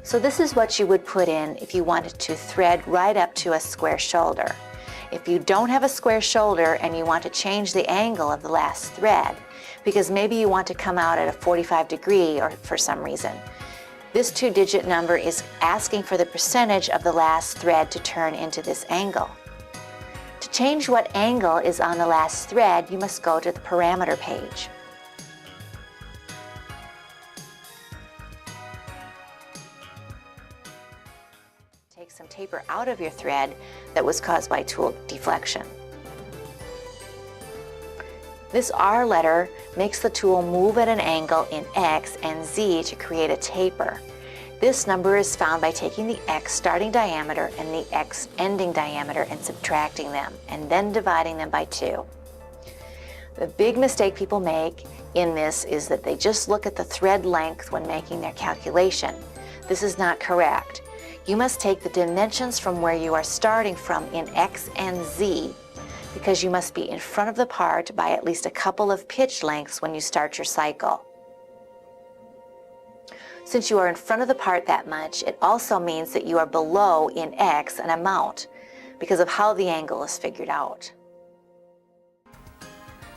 So this is what you would put in if you wanted to thread right up to a square shoulder. If you don't have a square shoulder and you want to change the angle of the last thread, because maybe you want to come out at a 45 degree or for some reason, this 2-digit number is asking for the percentage of the last thread to turn into this angle. To change what angle is on the last thread, you must go to the parameter page. Take some taper out of your thread that was caused by tool deflection. This R letter makes the tool move at an angle in X and Z to create a taper. This number is found by taking the X starting diameter and the X ending diameter and subtracting them, and then dividing them by 2. The big mistake people make in this is that they just look at the thread length when making their calculation. This is not correct. You must take the dimensions from where you are starting from in X and Z, because you must be in front of the part by at least a couple of pitch lengths when you start your cycle. Since you are in front of the part that much, it also means that you are below in X an amount because of how the angle is figured out.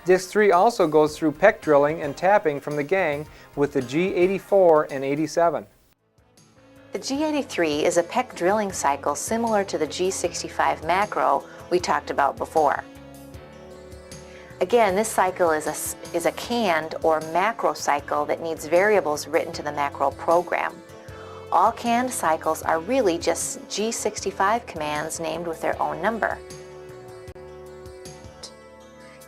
Disc 3 also goes through peck drilling and tapping from the gang with the G84 and 87. The G83 is a peck drilling cycle similar to the G65 macro we talked about before. Again, this cycle is a canned or macro cycle that needs variables written to the macro program. All canned cycles are really just G65 commands named with their own number.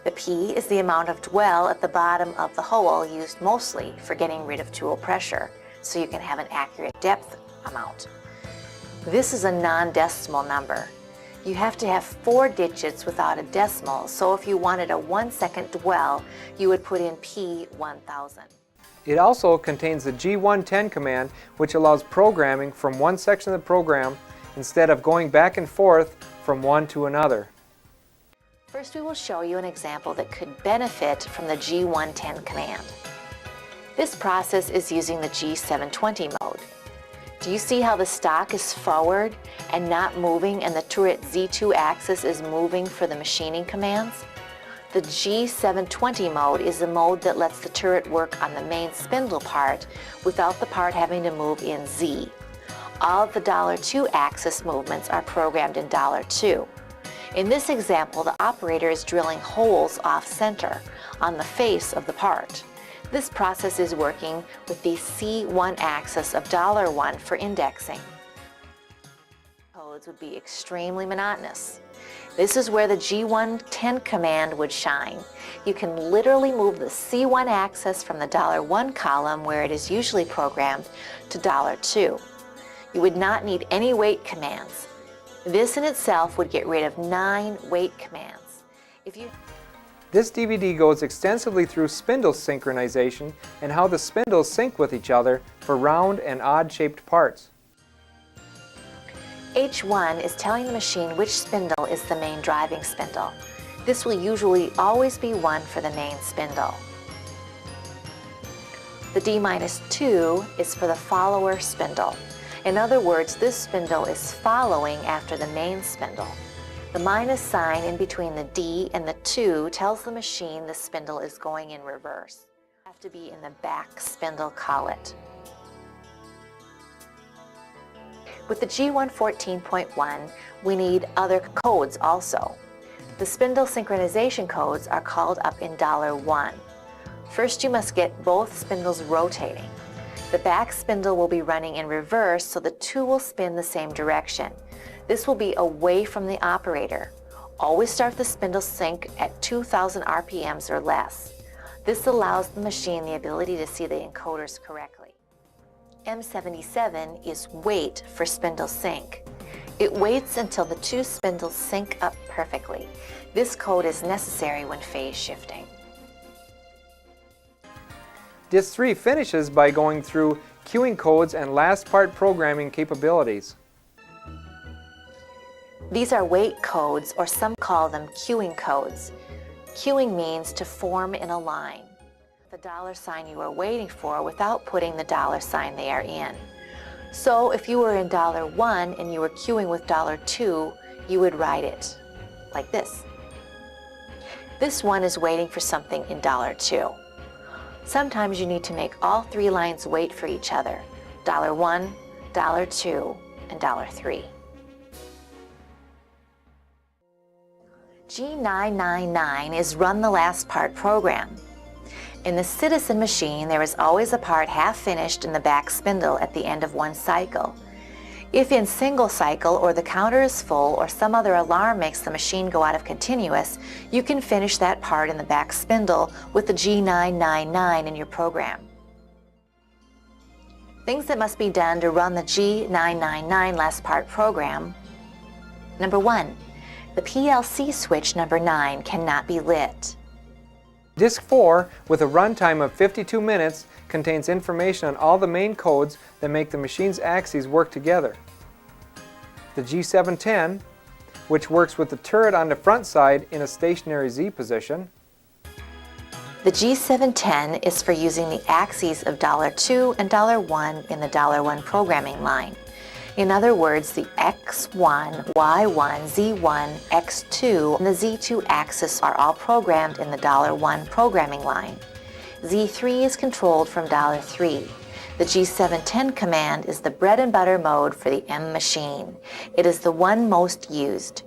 The P is the amount of dwell at the bottom of the hole used mostly for getting rid of tool pressure, so you can have an accurate depth amount. This is a non-decimal number. You have to have 4 digits without a decimal, so if you wanted a 1-second dwell, you would put in P1000. It also contains the G110 command, which allows programming from one section of the program instead of going back and forth from one to another. First, we will show you an example that could benefit from the G110 command. This process is using the G720 mode. Do you see how the stock is forward and not moving, and the turret Z2 axis is moving for the machining commands? The G720 mode is the mode that lets the turret work on the main spindle part without the part having to move in Z. All of the $2 axis movements are programmed in $2. In this example, the operator is drilling holes off-center on the face of the part. This process is working with the C1 axis of $1 for indexing. Codes would be extremely monotonous. This is where the G110 command would shine. You can literally move the C1 axis from the $1 column, where it is usually programmed, to $2. You would not need any wait commands. This in itself would get rid of 9 wait commands. This DVD goes extensively through spindle synchronization and how the spindles sync with each other for round and odd-shaped parts. H1 is telling the machine which spindle is the main driving spindle. This will usually always be 1 for the main spindle. The D-2 is for the follower spindle. In other words, this spindle is following after the main spindle. The minus sign in between the D and the 2 tells the machine the spindle is going in reverse. You have to be in the back spindle collet. With the G114.1, we need other codes also. The spindle synchronization codes are called up in $1. First, you must get both spindles rotating. The back spindle will be running in reverse, so the 2 will spin the same direction. This will be away from the operator. Always start the spindle sync at 2,000 RPMs or less. This allows the machine the ability to see the encoders correctly. M77 is wait for spindle sync. It waits until the 2 spindles sync up perfectly. This code is necessary when phase shifting. Disc 3 finishes by going through queuing codes and last part programming capabilities. These are wait codes, or some call them queuing codes. Queuing means to form in a line. The $sign you are waiting for without putting the $sign they are in. So if you were in $1 and you were queuing with $2, you would write it like this. This one is waiting for something in $2. Sometimes you need to make all three lines wait for each other, $1, $2, and $3. G999 is run the last part program. In the Citizen machine, there is always a part half finished in the back spindle at the end of one cycle. If in single cycle or the counter is full or some other alarm makes the machine go out of continuous, you can finish that part in the back spindle with the G999 in your program. Things that must be done to run the G999 last part program. Number 1, the PLC switch number 9 cannot be lit. Disk 4, with a runtime of 52 minutes, contains information on all the main codes that make the machine's axes work together. The G710, which works with the turret on the front side in a stationary Z position. The G710 is for using the axes of $2 and $1 in the $1 programming line. In other words, the X1, Y1, Z1, X2, and the Z2 axis are all programmed in the $1 programming line. Z3 is controlled from $3. The G710 command is the bread and butter mode for the M machine. It is the one most used.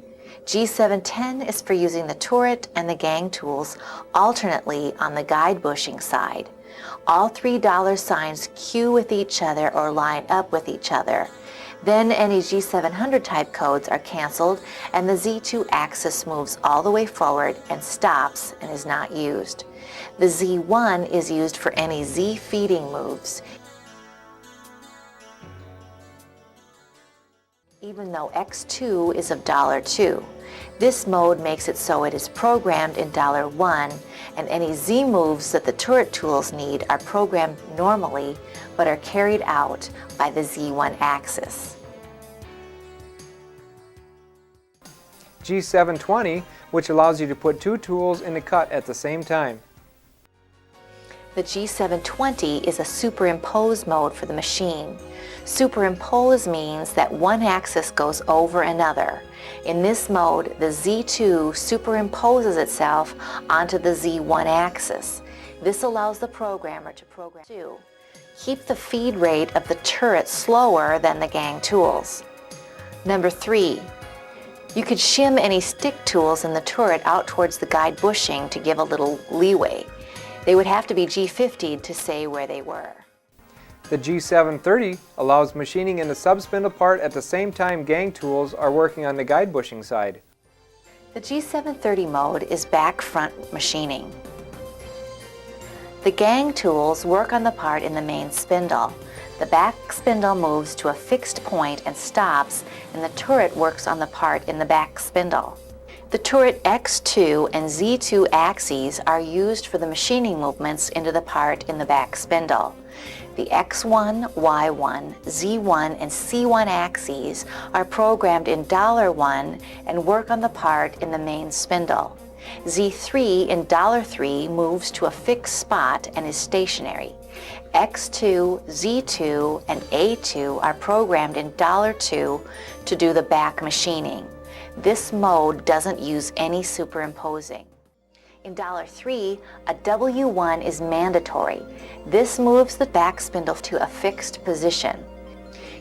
G710 is for using the turret and the gang tools alternately on the guide bushing side. All three $signs queue with each other or line up with each other. Then any G700 type codes are canceled and the Z2 axis moves all the way forward and stops and is not used. The Z1 is used for any Z feeding moves. Even though X2 is of $2. This mode makes it so it is programmed in $1 and any Z moves that the turret tools need are programmed normally but are carried out by the Z1 axis. G720, which allows you to put two tools in the cut at the same time. The G720 is a superimpose mode for the machine. Superimpose means that one axis goes over another. In this mode, the Z2 superimposes itself onto the Z1 axis. This allows the programmer to program to keep the feed rate of the turret slower than the gang tools. Number 3, you could shim any stick tools in the turret out towards the guide bushing to give a little leeway. They would have to be G50'd to say where they were. The G730 allows machining in the subspindle part at the same time gang tools are working on the guide bushing side. The G730 mode is back-front machining. The gang tools work on the part in the main spindle. The back spindle moves to a fixed point and stops, and the turret works on the part in the back spindle. The turret X2 and Z2 axes are used for the machining movements into the part in the back spindle. The X1, Y1, Z1, and C1 axes are programmed in $1 and work on the part in the main spindle. Z3 in $3 moves to a fixed spot and is stationary. X2, Z2, and A2 are programmed in $2 to do the back machining. This mode doesn't use any superimposing. In $3, a W1 is mandatory. This moves the back spindle to a fixed position.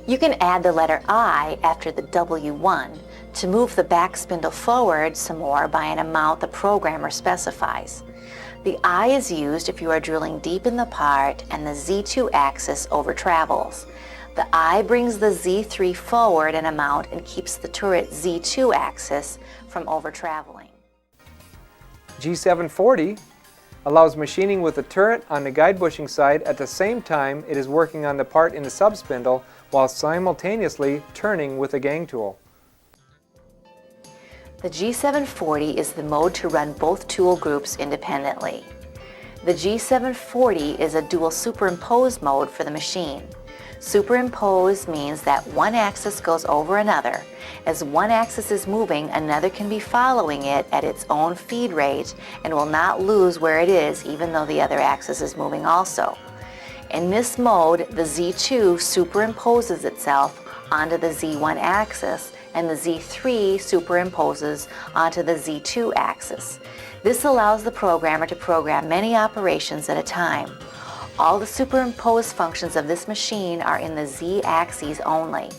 You can add the letter I after the W1 to move the back spindle forward some more by an amount the programmer specifies. The I is used if you are drilling deep in the part and the Z2 axis over travels. The I brings the Z3 forward an amount and keeps the turret Z2 axis from over traveling. G740 allows machining with the turret on the guide bushing side at the same time it is working on the part in the subspindle while simultaneously turning with a gang tool. The G740 is the mode to run both tool groups independently. The G740 is a dual superimpose mode for the machine. Superimpose means that one axis goes over another. As one axis is moving, another can be following it at its own feed rate and will not lose where it is even though the other axis is moving also. In this mode, the Z2 superimposes itself onto the Z1 axis, and the Z3 superimposes onto the Z2 axis. This allows the programmer to program many operations at a time. All the superimposed functions of this machine are in the Z axes only.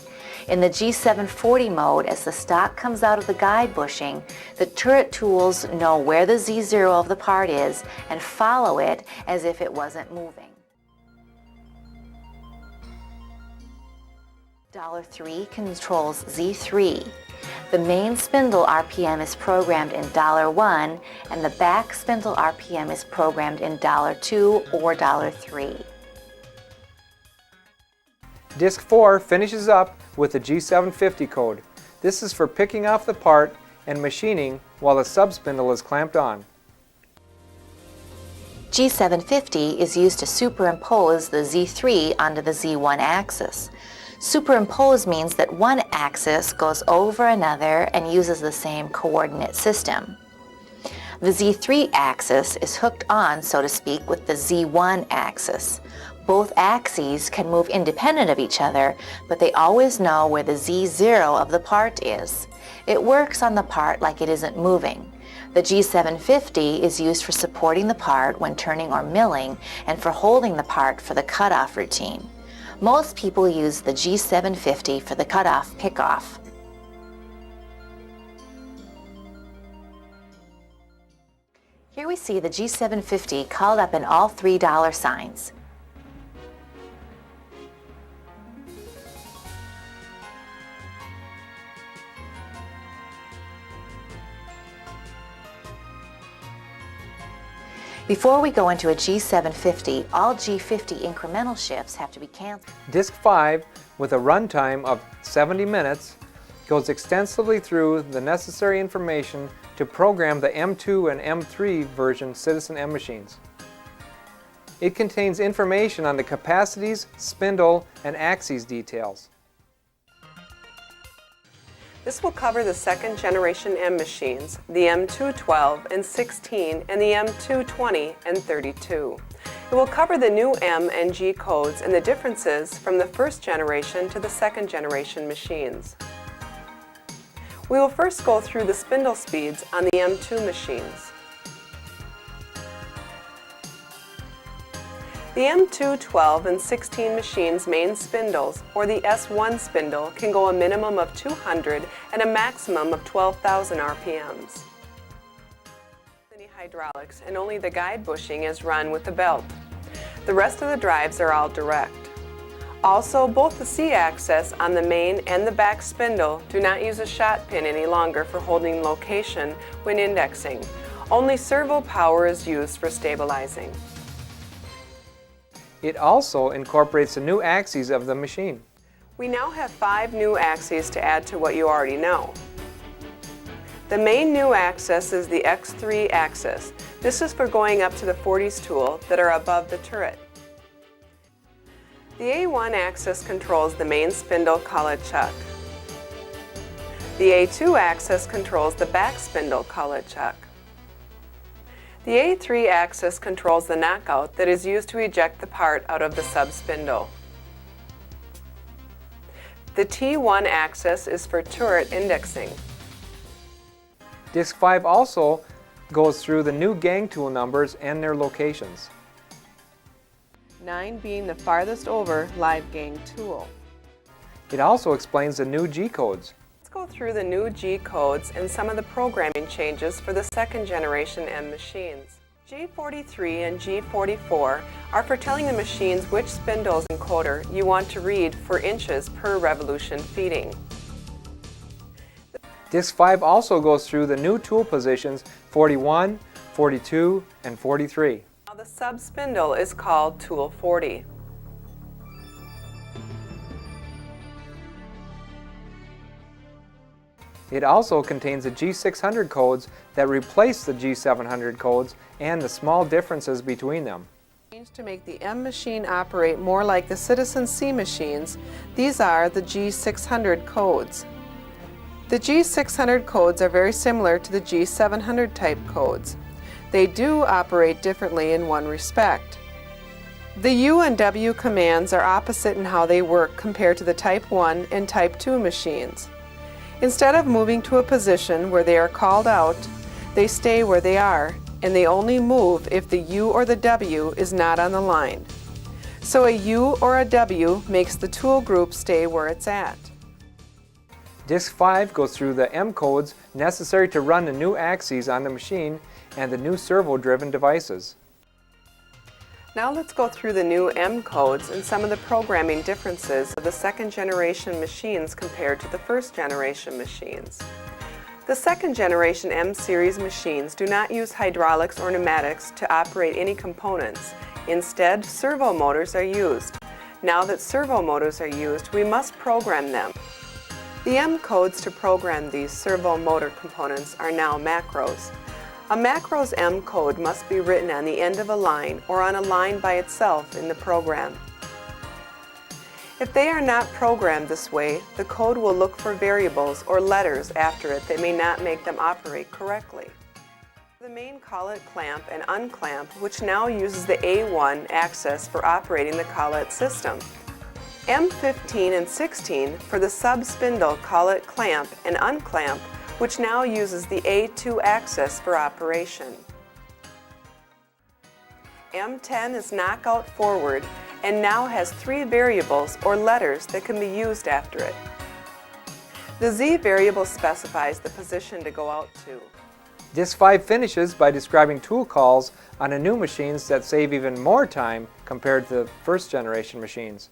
In the G740 mode, as the stock comes out of the guide bushing, the turret tools know where the Z0 of the part is and follow it as if it wasn't moving. $3 controls Z3. The main spindle RPM is programmed in $1 and the back spindle RPM is programmed in $2 or $3. Disc 4 finishes up with the G750 code. This is for picking off the part and machining while the subspindle is clamped on. G750 is used to superimpose the Z3 onto the Z1 axis. Superimpose means that one axis goes over another and uses the same coordinate system. The Z3 axis is hooked on, so to speak, with the Z1 axis. Both axes can move independent of each other, but they always know where the Z0 of the part is. It works on the part like it isn't moving. The G750 is used for supporting the part when turning or milling and for holding the part for the cutoff routine. Most people use the G750 for the cutoff pickoff. Here we see the G750 called up in all three dollar signs. Before we go into a G750, all G50 incremental shifts have to be canceled. Disc 5, with a runtime of 70 minutes, goes extensively through the necessary information to program the M2 and M3 version Citizen M machines. It contains information on the capacities, spindle, and axes details. This will cover the second generation M machines, the M212 and 16 and the M220 and 32. It will cover the new M and G codes and the differences from the first generation to the second generation machines. We will first go through the spindle speeds on the M2 machines. The M212 and 16 machines' main spindles, or the S1 spindle, can go a minimum of 200 and a maximum of 12,000 RPMs. Any hydraulics, and only the guide bushing is run with the belt. The rest of the drives are all direct. Also, both the C-axis on the main and the back spindle do not use a shot pin any longer for holding location when indexing. Only servo power is used for stabilizing. It also incorporates the new axes of the machine. We now have 5 new axes to add to what you already know. The main new axis is the X3 axis. This is for going up to the 40s tool that are above the turret. The A1 axis controls the main spindle collet chuck. The A2 axis controls the back spindle collet chuck. The A3 axis controls the knockout that is used to eject the part out of the sub-spindle. The T1 axis is for turret indexing. Disc 5 also goes through the new gang tool numbers and their locations. 9 being the farthest over live gang tool. It also explains the new G codes. Let's go through the new G codes and some of the programming changes for the second generation M machines. G43 and G44 are for telling the machines which spindles and encoder you want to read for inches per revolution feeding. Disc 5 also goes through the new tool positions 41, 42, and 43. Now the sub-spindle is called Tool 40. It also contains the G600 codes that replace the G700 codes and the small differences between them. To make the M machine operate more like the Citizen C machines, these are the G600 codes. The G600 codes are very similar to the G700 type codes. They do operate differently in one respect. The U and W commands are opposite in how they work compared to the Type 1 and Type 2 machines. Instead of moving to a position where they are called out, they stay where they are, and they only move if the U or the W is not on the line. So a U or a W makes the tool group stay where it's at. Disc 5 goes through the M codes necessary to run the new axes on the machine and the new servo-driven devices. Now let's go through the new M codes and some of the programming differences of the second generation machines compared to the first generation machines. The second generation M series machines do not use hydraulics or pneumatics to operate any components. Instead, servo motors are used. Now that servo motors are used, we must program them. The M codes to program these servo motor components are now macros. A macro's M code must be written on the end of a line or on a line by itself in the program. If they are not programmed this way, the code will look for variables or letters after it that may not make them operate correctly. The main collet clamp and unclamp, which now uses the A1 axis for operating the collet system. M15 and 16 for the sub-spindle collet clamp and unclamp, which now uses the A2 axis for operation. M10 is knockout forward and now has 3 variables or letters that can be used after it. The Z variable specifies the position to go out to. Disc 5 finishes by describing tool calls on the new machines that save even more time compared to the first generation machines.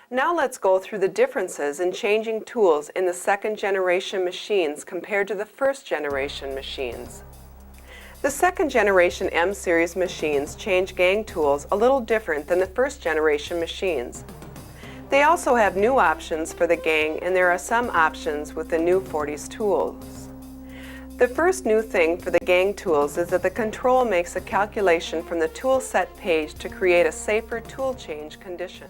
Now let's go through the differences in changing tools in the second generation machines compared to the first generation machines. The second generation M series machines change gang tools a little different than the first generation machines. They also have new options for the gang, and there are some options with the new 40s tools. The first new thing for the gang tools is that the control makes a calculation from the tool set page to create a safer tool change condition.